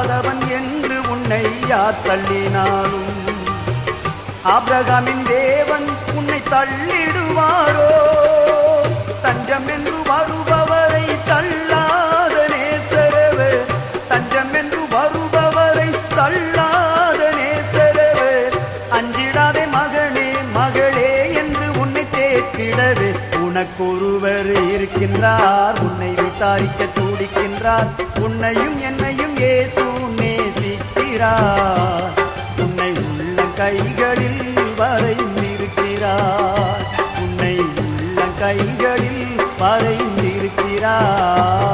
தள்ளாதவன் என்று உன்னை யார் தள்ளினாலும் ஆபிரகாமின் தேவன் உன்னை தள்ளிடுவாரோ? தஞ்சம் என்று வருபவரை தள்ளாத நேசரவர், தஞ்சம் என்று வருபவரை தள்ளாத நேசரவர். அஞ்சிடாதே மகனே மகளே என்று உன்னை தேற்றிடவே உனக்கொருவர் இருக்கின்றார். உன்னை விசாரிக்க துடிக்கின்றார். உன்னையும் என்னையும் இயேசு நேசிக்கிறார். உன்னை உள்ள கைகளில் வரைந்திருக்கிறார். உன்னை உள்ள கைகளில் வரைந்திருக்கிறார்.